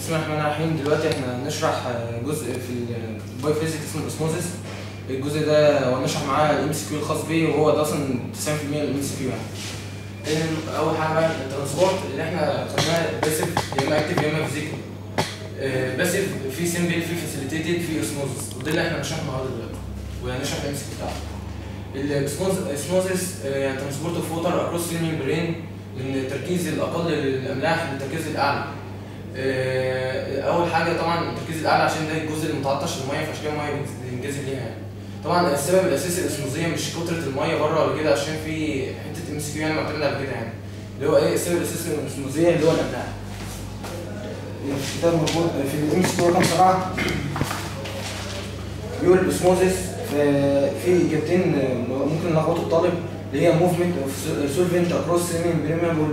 بسم الله الرحمن الرحيم. دلوقتي احنا هنشرح جزء في الباي فيزيك اسمه الاسموزيس. الجزء ده هنشرح معاه الام سي كيو الخاص بيه، وهو ده اصلا 90% من الام سي كيو يعني. اول حاجه بقى الترانسبورت اللي احنا خدناه باسيف يا اما اكتف يا اما فيزيكال. باسيف في سيمبل في فاسيليتيتد في اسموزيس، وده اللي احنا هنشرحه النهارده دلوقتي، وهنشرح الام سي كيو بتاعه. الاسموزيس يعني ترانسبورت اوف ووتر اكروس سيل ميمبرين من التركيز الاقل للاملاح للتركيز الاعلى. اول حاجه طبعا التركيز الاعلى عشان ده الجزء اللي متعطش للميه، فعشان كده الميه بتنجذب ليها يعني. طبعا السبب الاساسي الاسموزيه مش كتره الميه بره ولا كده، عشان في حته ام سي كيو يعني معتمده على كده يعني، اللي هو ايه السبب الاساسي للاسموزيه اللي هو الاملاح. الكتاب موجود في الام سي كيو رقم 7 بيقول الاسموزيس في اجابتين ممكن نلخبطوا الطالب، اللي هي موفمنت اوف سولفنت اكروس سيمي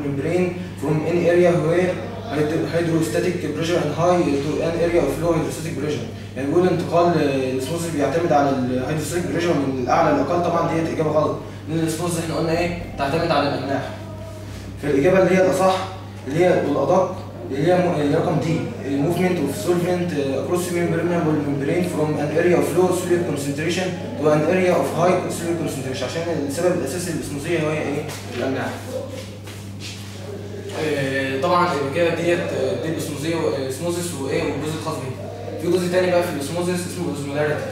ممبرين فروم ان اريا وير hydrostatic pressure and high to an area of low hydrostatic pressure. يعني بيقول انتقال الاسموزيس بيعتمد على الهيدروستاتيك بريشر من الاعلى للاقل. طبعا ديت اجابه غلط، لان الاسموزيس احنا قلنا ايه تعتمد على الاملاح. فالاجابه اللي هي الاصح اللي هي والادق اللي هي رقم دي، movement of solvent across membrane from an area of low solute concentration to an area of high solute concentration، عشان السبب الاساسي للاسموزيه هو ايه الاملاح. طبعا كده دي الاسموزيس وايه والجزء الخاص بيه. في جزء تاني بقى في الاسموزيس اسمه الاوزمولاريتي،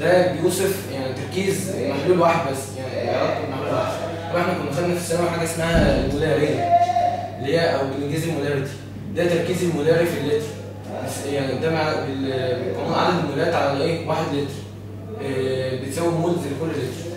ده بيوصف يعني تركيز محلول واحد بس، يعني علاقه بمحلول واحد. طبعا احنا كنا خدنا في الثانوي حاجه اسمها المولاريه، اللي هي او بالانجليزي المولاريتي، ده تركيز المولاري في اللتر، يعني ده مع بالقانون عدد المولات على ايه 1 لتر بتساوي مولز لكل لتر.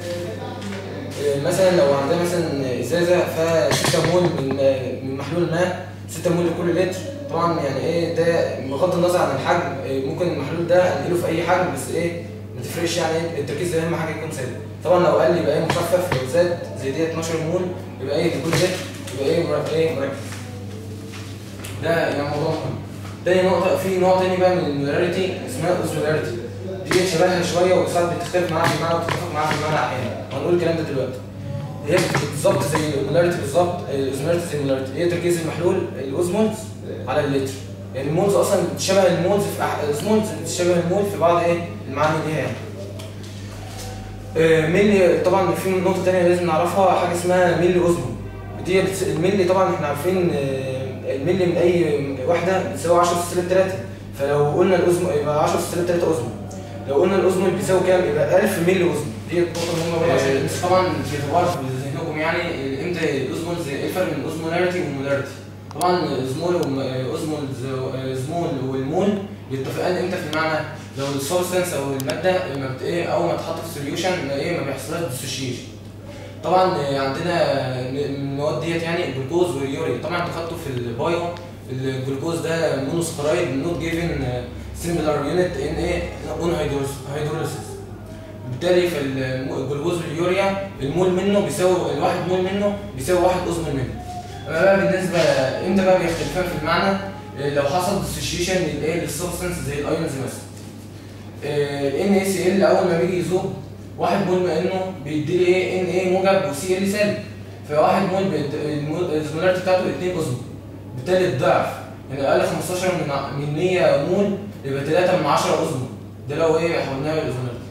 مثلا لو عندنا مثلا ازازه ف 6 مول من محلول ماء، 6 مول لكل لتر. طبعا يعني ايه ده بغض النظر عن الحجم، ممكن المحلول ده انقله في اي حجم، بس ايه ما تفرقش يعني التركيز ده اهم حاجه يكون ثابت. طبعا لو قل يبقى ايه مخفف، لو زاد زي دي 12 مول يبقى ايه لكل لتر يبقى ايه مركز. ده يعني موضوع مهم. تاني نقطه، في نوع تاني بقى من المولاريتي اسمها الاوزمولاريتي، دي شبهها شويه وساعات بتختلف معاها في المعنى وتتفق معاها في المعنى احيانا، وهنقول الكلام ده دلوقتي. هي بالظبط زي المولاريتي بالظبط، الاوزمولاريتي زي المولاريتي، هي تركيز المحلول الاوزمولز على اللتر. يعني المولز اصلا بتشبه المولز في الاسمولز بتشبه المول في بعض ايه المعاني ليها يعني. ملي طبعا في نقطه ثانيه لازم نعرفها، حاجه اسمها ملي اوزمول. دي الملي طبعا احنا عارفين الملي من اي واحده بتساوي 10 سالب 3، فلو قلنا الاوزمول يبقى 10 سالب 3 اوزمول. لو قلنا الاوزمول بيساوي كام يبقى 1000 ملي اوزمول. دي النقطه المهمه عشان طبعا بتبقى في ذهنكم يعني امتى الاوزمولز ايه الفرق بين الاوزمولاريتي والمولاريتي. طبعا زمول والمول بيتفقان امتى في المعنى؟ لو السبستانس او الماده اول ما تتحط في سوليوشن ما بيحصلهاش ديسوشيشن. طبعا عندنا المواد ديت يعني الجلوكوز واليوريا. طبعا انتوا خدتوا في البايو الجلوكوز ده مونوسكرايد نوت جيفن سيمبلر يونت ان اون هيدروليسيس. بالتالي في الجلوكوز واليوريا المول منه بيساوي الواحد مول منه بيساوي 1 اوزمول منه. بقى بالنسبه امتى بقى بيختلفان في المعنى؟ لو حصل ديسوشيشن للسبستانس زي الايونز مثلا. ال NaCl اول ما بيجي يذوب 1 مول منه بيدي لي ايه Na موجب وسي ال سالب، ف1 مول الزمولاريتي بتاعته 2 اوزمول، بالتالي الضعف يعني اقل 15 من 100 مول يبقى 3 من 10 اوزمول. ده لو حولناه للزمولاريتي.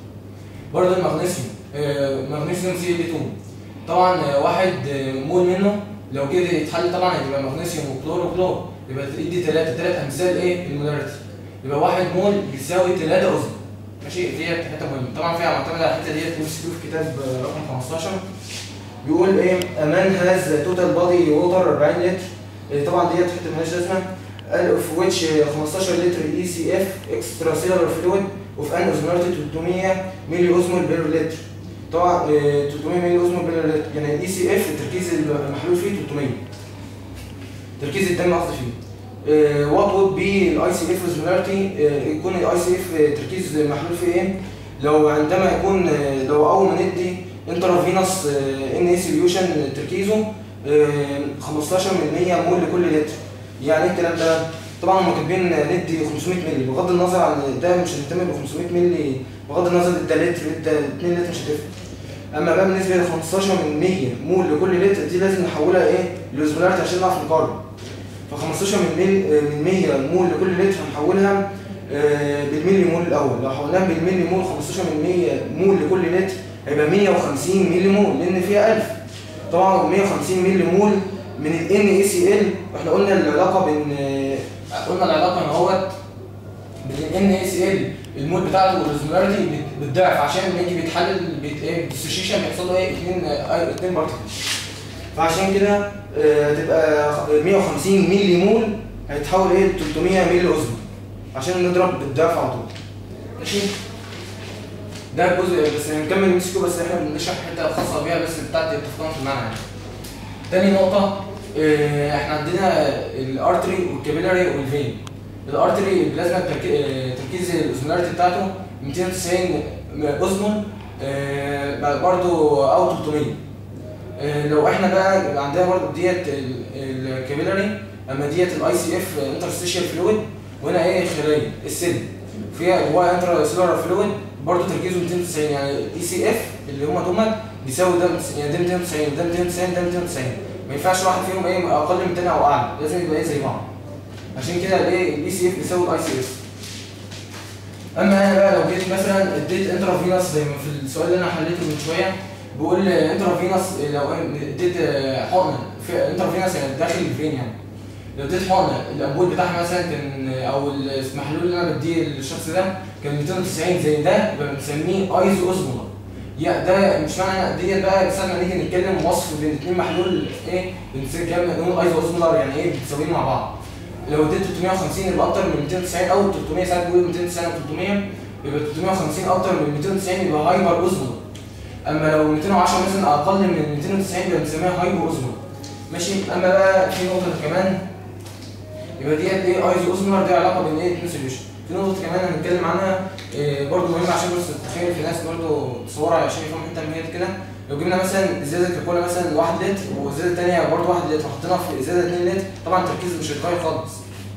برضه المغنيسيوم Cl2 طبعا 1 مول منه لو كده يتحل طبعا هتبقى مغنيسيوم وكلور يبقى يدي 3 امثال المولاريتي، يبقى 1 مول بيساوي 3 اوزمول. ماشي، ديت حته مهمه طبعا فيها معتمده على الحته ديت في كتاب رقم 15 بيقول امان هاز توتال بادي ووتر 40 لتر. طبعا ديت حته مالهاش لازمه، قال اوف ويتش 15 لتر ECF اكسترا سيلر فلويد اوف ان اوزمولاريتي 300 ملي اوزمول بير لتر. طبعا 300 ملي اوزمول بير لتر يعني الاي سي اف التركيز المحلول فيه 300، تركيز الدم قصدي فيه. وات وود بي الاي سي اف اوزمولاريتي، يكون الاي سي اف تركيز محلول فيه ايه لو عندما يكون لو اول ما ندي انترافينوس ان اي سوليوشن تركيزه 15 من 100 مول لكل لتر. يعني ايه الكلام ده؟ طبعا هم كاتبين ندي 500 مللي، بغض النظر عن ده مش هنهتم ب 500 مللي، بغض النظر ده لتر ده 2 لتر مش هتفرق. اما بقى بالنسبه ل 15 من 100 مول لكل لتر دي لازم نحولها لاوزمولاريتي عشان نعرف نقارن. ف 15 من 100 مول لكل لتر هنحولها بالملي مول الاول. لو حولناها بالملي مول 15 من 100 مول لكل لتر هيبقى 150 ملي مول لان فيها 1000. طبعا 150 ملي مول من ال NaCl. واحنا قلنا العلاقه بين ان هو بين ال NaCl المول بتاعته والاوزمولاريتي بتضعف عشان لما يجي بيتحلل بالديسوشيشن بيحصل له اتنين بارتكلز. فعشان كده هتبقى 150 ملي مول هيتحول ل 300 ملي اوزمول عشان نضرب بالضعف على طول. ماشي؟ ده جزء بس هنكمل المسكو، بس احنا بنشرح حته خاصه بيها بس بتاعت التفاهم في المعنى يعني. تاني نقطه احنا عندنا الارتري والكابيلاري والفين. الارتري البلازما تركيز الاوزمولاريتي بتاعته 290 اوزمول برضو او 300. لو احنا بقى عندنا برضو ديت الكابيلاري، اما ديت الاي سي اف انترستيشال فلويد، وهنا ايه خلايا السيل فيها جواها انترا سيلولار فلويد برضو تركيزه 290. يعني الاي سي اف اللي هم دول بيساوي ده، يعني ده 290 ده 290 ده 290. ما ينفعش واحد فيهم ايه اقل من الثاني او اعلى، لازم يبقى ايه زي بعض. عشان كده الايه الاي سي اف بيساوي الاي سي اف. اما انا بقى لو جيت مثلا اديت انترافينوس زي ما في السؤال اللي انا حليته من شويه بيقول انترافينوس، لو اديت حقنه في انترافينوس يعني داخل الفين، يعني لو اديت حقنه الامبول بتاعها مثلا كان او المحلول اللي انا بديه للشخص ده كان 290 زي ده، يبقى بنسميه ايزو اوزمولار. يعني ده مش معنى ديت بقى، بس لما نيجي نتكلم وصف بين اثنين محلول ايه بنقول ايزو اوزمولار، يعني ايه بتساويهم مع بعض. لو اديت 350 يبقى اكتر من 290 او 300، ساعات بيقولوا 290 او 300 يبقى 350 اكتر من 290 يبقى هايبر اوزمولار. اما لو 210 مثلا اقل من 290 يبقى بنسميها هايبو اوزمولار. ماشي. اما بقى في نقطه كمان يبقى ديت ايه ايزو اوزمولار، دي علاقه بين ايه اثنين سوليوشن. في نقطه كمان هنتكلم عنها برضو مهمه عشان بس تتخيل في ناس برضو تصورها عشان يفهموا حته مهمه كده. لو جبنا مثلا ازازه كولا مثلا 1 لتر وازازه ثانيه برضو 1 لتر وحطيناها في ازازه 2 لتر، طبعا التركيز مش هيتغير خالص.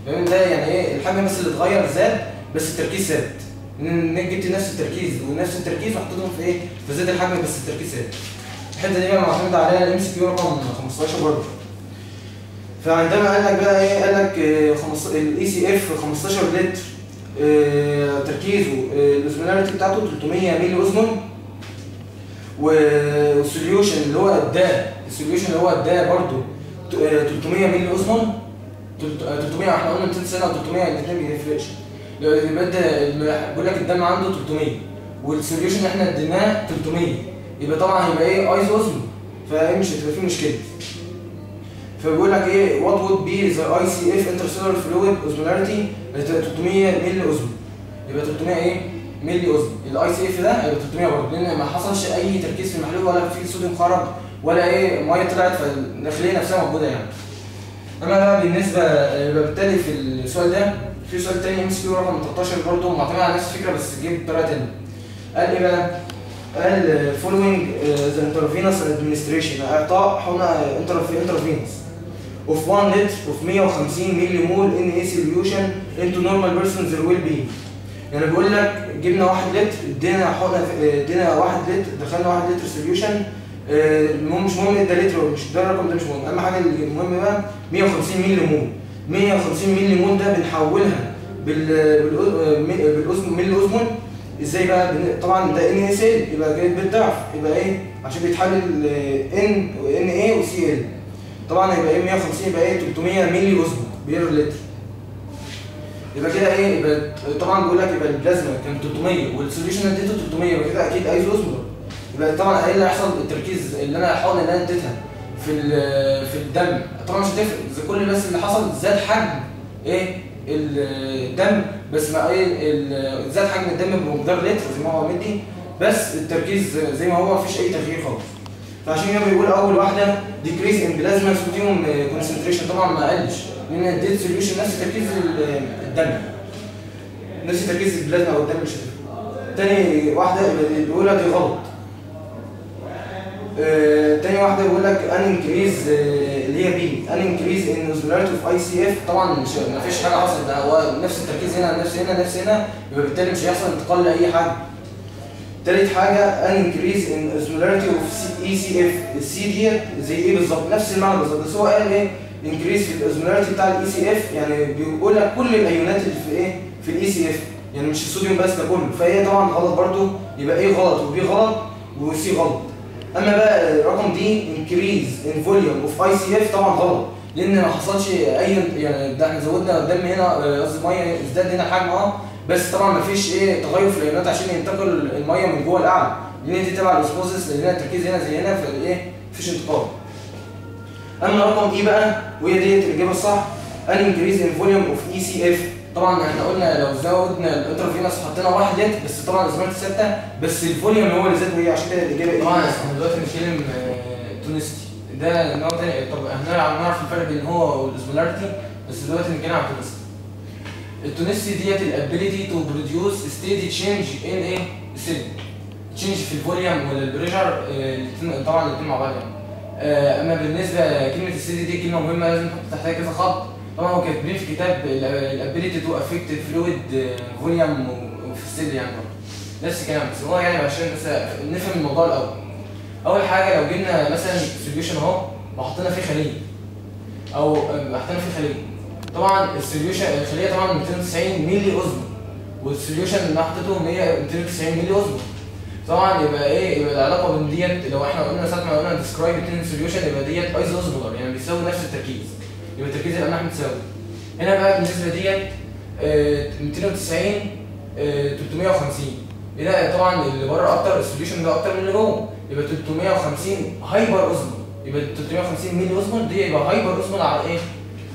فاهم ده يعني ايه الحجم بس اللي اتغير زاد بس التركيز ثابت. انك جبت نفس التركيز ونفس التركيز وحطيتهم في ايه في زاد الحجم بس التركيز ثابت. الحته دي بقى معتمده عليها الام سي كيو رقم 15 برضه. فعندما قال لك بقى ايه، قال لك الاي سي اف 15 لتر تركيزه الاوزمولاريتي بتاعته 300 ملي اوزمول، والسوليوشن اللي هو اداه برضه 300 ملي اوزمول. 300 احنا قلنا 290 او 300 الاثنين ما بيفرقش. بيقول لك الدم عنده 300 والسوليوشن اللي احنا اديناه 300، يبقى طبعا هيبقى ايه ايزو اوزمول، فمش هتبقى فيه مشكله. فبيقول لك ايه وات وود بي ذا اي سي اف انترسيلولار فلويد اوزمولاريتي 300 ملي اوزمول، يبقى 300 ايه ملي اوزمول. الاي سي اف ده هيبقى 300 برضه لان ما حصلش اي تركيز في المحلول ولا في صوديوم خرج ولا ايه ميه طلعت، فالداخليه نفسها موجوده يعني. اما بقى بالنسبه بالتالي في السؤال ده في سؤال تاني ام سي كيو رقم 13 برضه معتمد على نفس الفكره بس جه بطريقه ثانيه. قال ايه بقى؟ قال فولوينج ذا انترفينوس ادمنستريشن، اعطاء حقنه انترفينوس of 1 liter of 150 ملي مول NA solution into normal persons there will be. يعني بيقول لك جبنا 1 لتر ادينا حقنه ادينا 1 لتر دخلنا 1 لتر سوليوشن، مش مهم ده لتر مش ده الرقم ده مش مهم، اهم حاجه المهم بقى 150 ملي مول. 150 ملي مول ده بنحولها ملي اوزمول. ازاي بقى؟ طبعا ده NaCl يبقى جاي بالضعف، يبقى ايه عشان بيتحلل Na وCl، طبعا هيبقى ايه 150 يبقى ايه 300 ملي اوزمول بير لتر. يبقى كده ايه يبقى طبعا بيقول لك يبقى البلازما كان 300 والسوليوشن اديته 300 يبقى كده اكيد ايزو اوزمول. يبقى طبعا ايه اللي هيحصل التركيز اللي انا الحقنه اللي انا اديتها في الدم طبعا مش هتفرق اذا كل بس اللي حصل زاد حجم ايه الدم، بس ما ايه زاد حجم الدم بمقدار لتر زي ما هو مدي، بس التركيز زي ما هو مفيش اي تغيير خالص. فعشان كده بيقول اول واحده ديكريز ان بلازما صوديوم كونسنتريشن، طبعا ما قلش لان اديت سوليوشن نفس تركيز الدم، نفس تركيز البلازما او الدم مش هتفرق. تاني واحده بيقول لك دي غلط. تاني واحده بيقول لك ان انكريز اللي هي بي ان انكريز ان اوزمولاريتي اوف اي سي اف، طبعا مش مفيش حاجه حصلت، ده هو نفس التركيز هنا نفس هنا نفس هنا، يبقى بالتالي مش هيحصل انتقال لاي حاجه. تالت حاجه ان انكريز ان اوزمولاريتي اوف اي سي اف، السي ديت زي ايه بالظبط؟ نفس المعنى بالظبط، بس هو قال ايه انكريز في الاوزمولاريتي بتاع الاي سي اف، يعني بيقول لك كل الايونات اللي في ايه في الاي سي اف، يعني مش الصوديوم بس، ده كله. فهي طبعا غلط برضو، يبقى ايه غلط وبي غلط وسي غلط. اما بقى رقم دي انكريز ان فوليوم اوف اي سي اف طبعا غلط، لان ما حصلش اي، يعني ده احنا زودنا الدم هنا، قصدي الميه ازداد هنا حجم بس طبعا ما فيش ايه تغير في الايونات عشان ينتقل الميه من جوه الاعلى، لان دي تبع الاوسموزيس، لان التركيز هنا زي هنا، فالايه مفيش انتقال. اما رقم اي بقى، وهي ديت الاجابه الصح، ان انكريز ان فوليوم اوف اي سي اف. طبعا احنا قلنا لو زودنا الانترفينوس حطينا 1 لتر بس، طبعا الاسمنت 6 بس، الفوليوم هو اللي زاد، وهي عشان كده الاجابه ايه. طبعا احنا دلوقتي بنتكلم تونستي، ده نوع تاني. طب هنعرف الفرق بين هو والاوزمولاريتي، بس دلوقتي بنتكلم عن التونستي. التونستي ديت الابيليتي تو بروديوس ستيدي تشينج ان ايه سيل، تشينج في الفوليوم ولا البريشر، طبعا الاثنين مع بعض يعني. اما بالنسبه كلمه الستيدي دي كلمه مهمه لازم نحط تحتها كذا خط. طبعا هو كاتبين في كتاب الابيليتي تو افكت فلويد فوليوم في السيل يعني برضه نفس الكلام، بس هو يعني عشان بس نفهم الموضوع الاول. اول حاجه لو جبنا مثلا سوليوشن اهو وحطينا فيه خليه، او حطينا فيه خليه، طبعا السوليوشن الخليه طبعا 290 مللي اوزمول، والسوليوشن اللي حطيته 290 مللي اوزمول. طبعا يبقى ايه، يبقى العلاقه بين ديت، لو احنا قلنا ساعه ما قلنا ديسكرايب اثنين سوليوشن، يبقى ديت ايزو اوزمولار، يعني بيساوي نفس التركيز، يبقى تركيز الاملاح متساوي. هنا بقى بالنسبه ديت 290 350، هنا طبعا اللي بره اكتر، السوليوشن ده اكتر من اللي جوه، يبقى 350 هايبر اوزمول، يبقى 350 مللي اوزمول دي يبقى هايبر اوزمول على ايه؟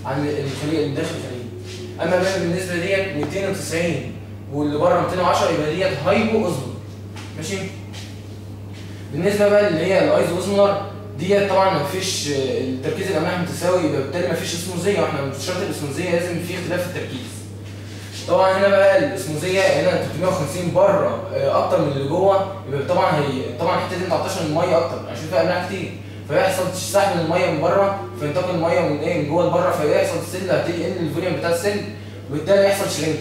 عن الخليه اللي داخل الخليه. اما بقى بالنسبه ديت 290 واللي بره 210، يبقى ديت هايبو اوزمول. ماشي. بالنسبه بقى اللي هي الايزو اوزمولار ديت، طبعا ما فيش التركيز الاملاح متساوي، يبقى بالتالي ما فيش اسموزيه، واحنا مش شرط الاسموزيه، لازم في اختلاف في التركيز. طبعا هنا بقى الاسموزيه هنا 350 بره اكتر من اللي جوه، يبقى طبعا طبعا الحته دي متعطشه من الميه اكتر عشان فيها املاح كتير، فيحصل سحب من الميه من بره، فينتقل الميه من ايه من جوه لبره، فيحصل السيل هتيجي ان الفوليوم بتاع السيل، وبالتالي يحصل شرينك.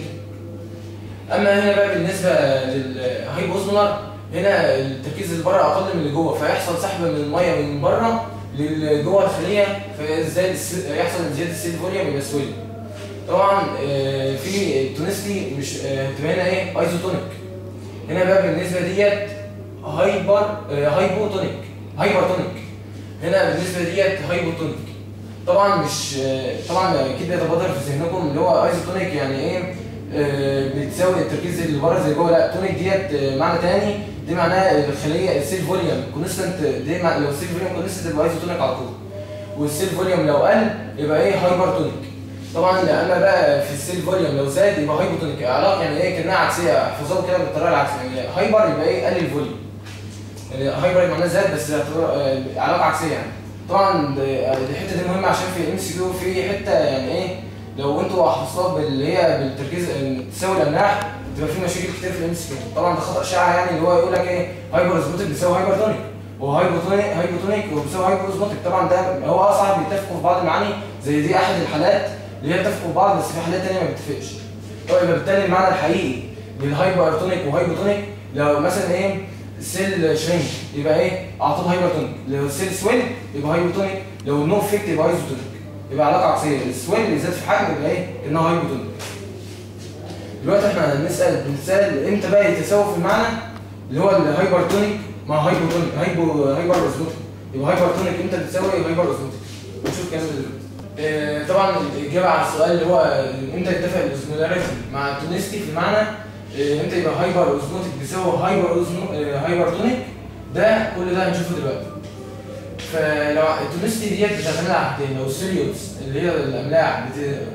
اما هنا بقى بالنسبه للهايبو اوزمولار، هنا التركيز اللي بره اقل من اللي جوه، فيحصل سحب من الميه من بره لجوه الخليه، فازاي يحصل زياده السيل فوليوم يبقى سويل. طبعا في التونستي مش هتبقى هنا ايه ايزوتونيك. هنا بقى بالنسبه ديت هايبوتونيك، هايبرتونيك. هنا بالنسبه ديت هايبوتونيك. طبعا مش طبعا اكيد بيتبادر في ذهنكم اللي هو ايزوتونيك يعني ايه، بتساوي التركيز اللي بره زي جوه. لا، تونيك ديت معنى تاني، دي معناها الخليه السيل فوليوم كونستنت، دي لو السيل فوليوم كونستنت يبقى ايزوتونيك على طول، والسيل فوليوم لو قل يبقى ايه هايبرتونيك. طبعا اما بقى في السيل فوليوم لو زاد يبقى هايبوتونيك، علاقه يعني ايه كانها عكسيه، احفظوها كده بالطريقه العكسيه، يعني هايبر يبقى ايه قل الفوليوم، يعني هايبر معناها زاد بس علاقه عكسيه يعني. طبعا الحته دي مهمه عشان في الام سي كيو في حته يعني ايه، لو انتوا حفظتوها باللي هي بالتركيز تساوي الاملاح بتبقى في مشاكل كتير في الام سي كيو. طبعا ده خطا شائع، يعني اللي هو يقول لك ايه هايبر اوزموتيك بيساوي هايبرتونيك، هايبوتونيك وبيساوي هايبر اوزموتيك. طبعا ده هو صعب بيتفقوا في بعض المعاني، زي دي احد الحالات اللي هي اتفقوا في بعض، بس في حالات ثانيه ما بتتفقش. طيب يبقى بالتالي المعنى الحقيقي للهايبرتونيك وهايبوتونيك، لو مثلا ايه سيل شرينك يبقى ايه على طول هايبرتونيك، لو السيل سويل يبقى هايبوتونيك، لو النو افكت يبقى ايزوتونيك، يبقى علاقه عكسيه، السويل اللي زاد في حجم يبقى ايه انها هايبوتونيك. دلوقتي احنا بنسال امتى بقى يتساووا في المعنى، اللي هو الهايبرتونيك مع هايبوتونيك، هايبر اوزموتيك، يبقى هايبرتونيك امتى بتساوي هايبر اوزموتيك. ونشوف كام دلوقتي. طبعا الاجابه على السؤال اللي هو امتى يتفق الاوزمولاريتي مع التونستي في المعنى، امتى يبقى هايبر اوزموتيك بيساوي هايبرتونيك، ده كل ده هنشوفه دلوقتي. فلو التونستي ديت بتعتمد على حاجتين، لو السوليوتس اللي هي الاملاح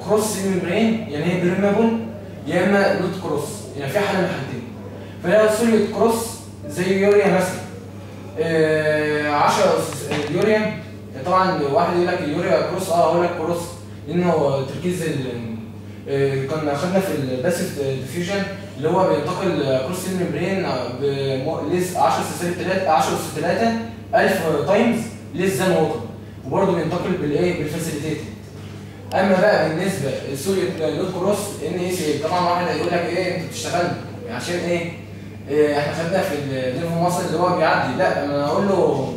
كروس سيل ميمبرين يعني هي بريمابل، يا اما نوت كروس، يعني في حاله من حاجتين. فلو السوليوت كروس زي يوريا مثلا 10 اليوريا، طبعا واحد يقول لك اليوريا كروس، اقول لك كروس لانه تركيز كنا خدنا في الباسيف ديفيوجن اللي هو بينتقل كروس سيل ميمبرين ب 10 اس 3 1000 تايمز ليس ذان ووتر، وبرضه بينتقل بالايه بالفاسيليتيتد. اما بقى بالنسبه للسوليوت نوت كروس ان اي سي، طبعا واحد هيقول لك ايه انتوا بتشتغلوا عشان ايه احنا خدنا في الليفل مصر اللي هو بيعدي، لا انا هقول له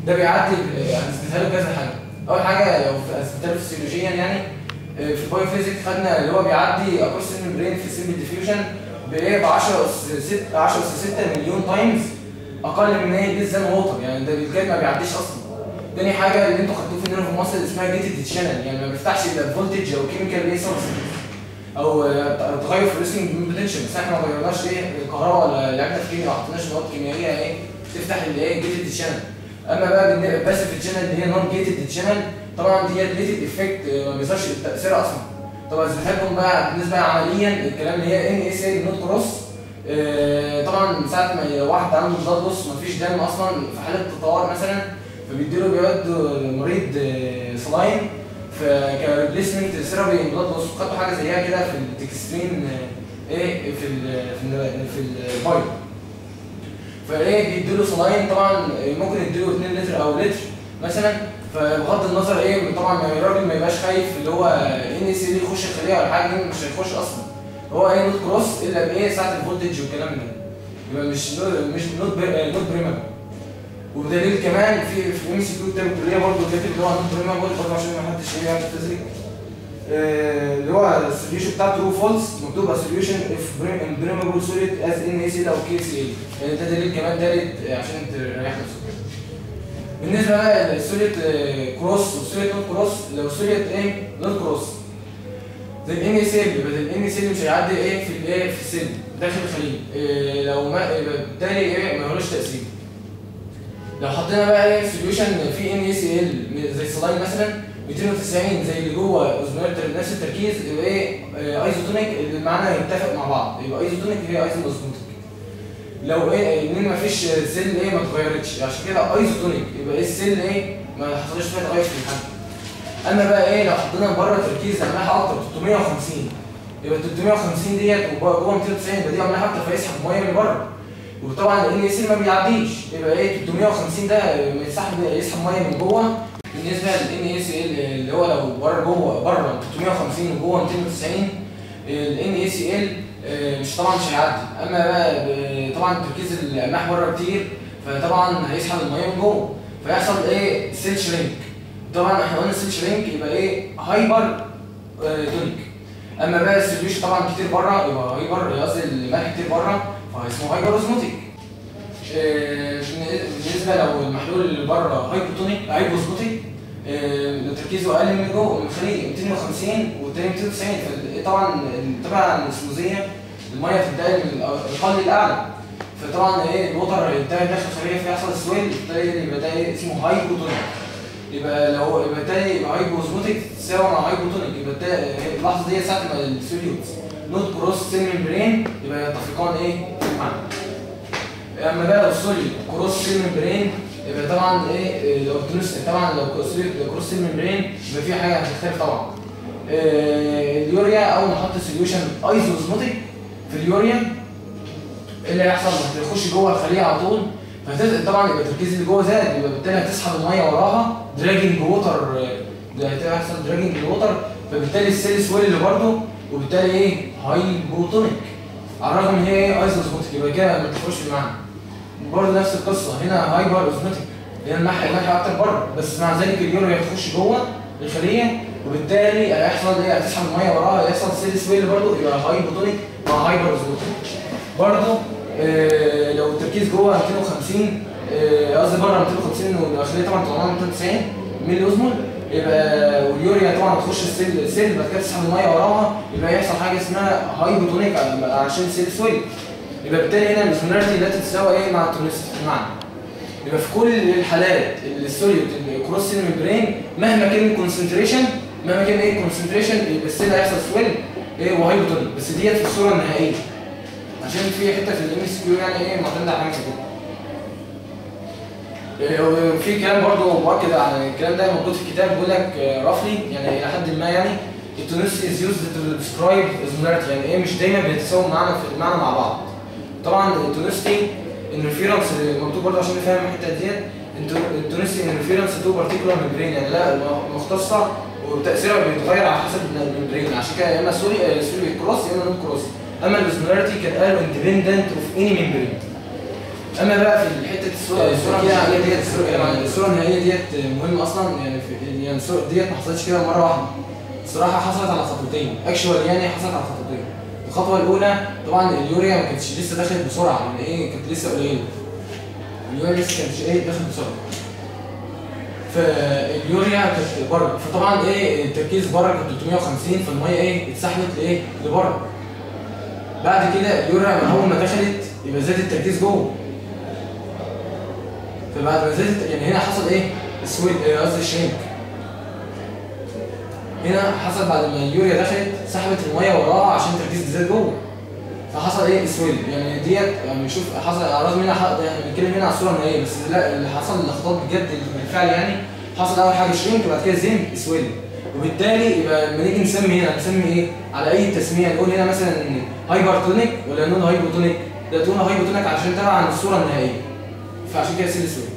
ده بيعدي هنثبتها له كذا حاجه. اول حاجه لو اثبتها فيسيولوجيا يعني في البايو فيزيك خدنا اللي هو بيعدي اكروس سيل ممبرين في سيل ديفيوجن بايه ب 10 اس 6 مليون تايمز اقل من ايه جدا ووتر، يعني ده بالكاد ما بيعديش اصلا. تاني حاجه اللي انتوا خدتوه في النيرف ماسل اسمها جيتد شانل، يعني ما بيفتحش الا فولتج او كيميكال ايه سورس او تغير في الريسكينج بوتنشال، بس احنا ما غيرناش ايه الكهرباء ولا لعبنا في كيمياء، ما حطيناش مواد كيميائيه ايه تفتح الايه جيتد شانل. اما بقى بالباسيف شانل اللي هي نون جيتد شانل طبعا دي ليتد افكت ما بيظهرش التاثير اصلا. طبعا بنحبهم بقى بالنسبه عمليا الكلام اللي هي ان اس اي نوت كروس. طبعا من ساعه ما واحد عنده بلاد لوس مفيش دم اصلا في حاله تطور مثلا، فبيديله بيودوا المريض سلاين كريبليسمنت ثيرابي بلاد لوس. خدتوا حاجه زيها كده في التكسترين ايه في البايو، فايه بيديله سلاين طبعا ممكن يديله 2 لتر او لتر مثلا. فبغض النظر ايه طبعا الراجل ما يبقاش خايف اللي هو ان اس دي يخش الخليه ولا حاجه، مش هيخش اصلا، هو ايه نوت كروس الا بايه ساعه الفولتج والكلام ده، يبقى مش نوت بريمابل. وبدليل كمان في ام سي كيو بتاع الكليه برضه كاتب اللي هو نوت بريمابل برضه عشان ما حدش يعمل تزريق. اللي هو السوليوشن بتاع ترو فولس مكتوب سوليوشن اف بريمابل سوليد از ان اس ال او كي سي ال، يعني ده دليل كمان دارت عشان تريح نفسك. بالنسبه بقى للسوليد كروس والسوليد نوت كروس، لو سوليد ايه نوت كروس زي الان اس ال، يبقى الان اس ال مش هيعدي ايه في الايه في السيل داخل الخليه، لو ما بالتالي ايه ما ملوش تاثير. لو حطينا بقى ايه سوليوشن في ان اس ال زي سلاين مثلا 290 زي اللي جوه اوزمولار نفس التركيز، يبقى ايه ايزوتونيك المعنى يتفق مع بعض، يبقى ايزوتونيك هي ايزوموزموتيك. لو ايه ان ما فيش سيل ايه ما اتغيرتش عشان كده ايزوتونيك، يبقى ايه السيل ايه ما حصلش فيها تغير في الحجم. اما بقى ايه لو حطينا بره تركيز املاح اكتر 350، يبقى 350 ديت وجوه 290 يبقى دي املاح اكتر فيسحب ميه من بره، وطبعا الان اس ما بيعديش، يبقى ايه 350 ده يسحب ميه من جوه. بالنسبه للان اس ال اللي هو لو بره 350 وجوه 290 الان اس ال طبعا مش هيعدي. اما بقى طبعا تركيز الاملاح بره كتير فطبعا هيسحب الميه من جوه فيحصل ايه سيل شرينك. طبعا احنا قلنا السيل شرينك يبقى ايه هايبر تونيك. اما بقى السوليوشن طبعا كتير بره يبقى هايبر، قصدي الملح كتير بره فاسمه هايبر اوزموتيك. بالنسبه لو المحلول اللي بره هايبوزموتيك تركيزه اقل من جوه من الخليه 250 والتاني 290، فطبعا طبعا الاسموزيه الميه بتنتقل من الاقل للاعلى، فطبعا ايه الوتر ينتهي داخل الخليه فيحصل سويل، بالتالي يبقى ده ايه اسمه هايبوتونيك. يبقى لو يبقى التاني يبقى هايبوزموتيك تساوي مع هايبوتونيك، يبقى اللحظه دي ساعه ما السوليوتس نوت كروس سيل ممبرين يبقى يتفقان ايه في المعنى. اما بقى لو السوليد كروس سيل ممبرين يبقى طبعا ايه لو طبعا لو السوليد كروس سيل ممبرين يبقى في حاجه هتختلف طبعا. اليوريا اول ما احط سوليوشن ايزوزموتيك في اليوريا ايه اللي هيحصل؟ هتخش جوه الخليه على طول، طبعا يبقى التركيز اللي جوه زاد، يبقى بالتالي هتسحب الميه وراها دراجنج ووتر، ده هيحصل دراجنج ووتر، فبالتالي السيل سويل برضه وبالتالي ايه هايبوتونيك على الرغم ان هي ايه ايزوزموتيك، يبقى كده ما تفرقش في المعنى. برضه نفس القصه هنا هايبر اوزموتيك هي الملح اكتر بره، بس مع ذلك اليوريا هتخش جوه الخليه وبالتالي هيحصل ايه هتسحب الميه وراها هيحصل سيل سويل برضه يبقى هايبوتونيك مع هايبر اوزموتيك. برضه لو التركيز جوه 250 قصدي بره 250 والخليه طبعا طالما 290 ملي اوزمول، يبقى واليوريا طبعا هتخش السيل بعد كده تسحب الميه وراها يبقى يحصل حاجه اسمها هايبوتونيك عشان سيل سويل، يبقى بالتالي هنا الاوزمولاريتي لا تتساوي ايه مع التونسيتي المعنى. يبقى في كل الحالات السوليوت الكروس سيل ممبرين مهما كان الكونسنتريشن يبقى السيل هيحصل سويل ايه وهايبوتونيك، بس ديت في الصوره النهائيه عشان في حته في الام اس كيو يعني ايه معتمده على حاجه كده. وفي كلام برضه مؤكد على الكلام ده موجود في الكتاب بيقول لك رفلي يعني الى حد ما يعني التونسي از يوزد تو ديسكرايب اوزمولاريتي، يعني ايه مش دايما بيتساووا معانا في المعنى مع بعض. طبعا التونسي انرفيرنس مكتوب برضه عشان نفهم الحته ديت، التونسي انرفيرنس تو بارتيكولار ممبرين يعني لا مختصه وتاثيرها بيتغير على حسب الممبرين، عشان كده يا اما سوري كروس يا اما نون كروس. اما الاوزمولاريتي كان قالوا اندبندنت اوف اني ممبرين. اما بقى في حته الصوره النهائيه ديت، الصوره النهائيه ديت مهمه اصلا يعني يعني الصوره ديت ما حصلتش كده مره واحده، الصراحه حصلت على خطوتين اكشوال، يعني حصلت على خطوتين. الخطوه الاولى طبعا اليوريا ما كانتش لسه دخلت بسرعه، يعني ايه كانت لسه قليله، اليوريا لسه كانتش ايه دخلت بسرعه، فاليوريا كانت بره، فطبعا ايه التركيز بره كان 350، فالميه ايه اتسحبت لايه لبره. بعد كده اليوريا اول ما دخلت يبقى زاد التركيز جوه، فبعد ما زادت يعني هنا حصل ايه سويل، قصدي شرينك. هنا حصل بعد ما اليوريا دخلت سحبت الميه وراها عشان التركيز زاد جوه، فحصل ايه سويل. يعني ديت يعني شوف حصل رغم هنا يعني بنتكلم هنا على الصوره النهائيه بس، لا اللي حصل الاخطاء بجد بالفعل يعني حصل اول حاجه شرينك وبعد كده زين سويل. وبالتالي يبقى لما نيجي نسمي هنا نسمي ايه على اي تسميه، نقول هنا مثلا هايبرتونيك ولا نون هايبوتونيك؟ ده تقول هايبوتونيك عشان تبع عن الصوره النهائيه، فعشان كده سيل سويل.